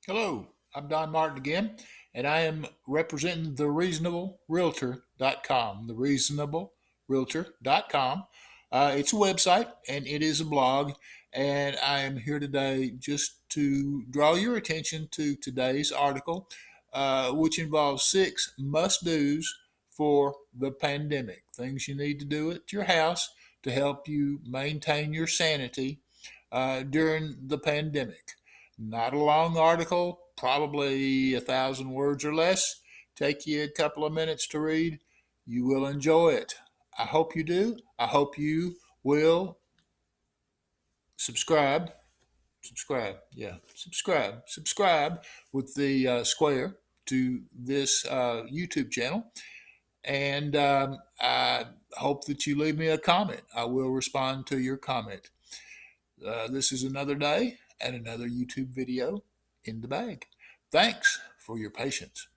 Hello, I'm Don Martin again, and I am representing the reasonablerealtor.com. The reasonablerealtor.com. It's a website and it is a blog, and I am here today just to draw your attention to today's article, which involves 6 must-dos for the pandemic. Things you need to do at your house to help you maintain your sanity during the pandemic. Not a long article, probably 1,000 words or less. Take you a couple of minutes to read. You will enjoy it. I hope you do. I hope you will subscribe. Subscribe with the square to this YouTube channel. And I hope that you leave me a comment. I will respond to your comment. This is another day and another YouTube video in the bag. Thanks for your patience.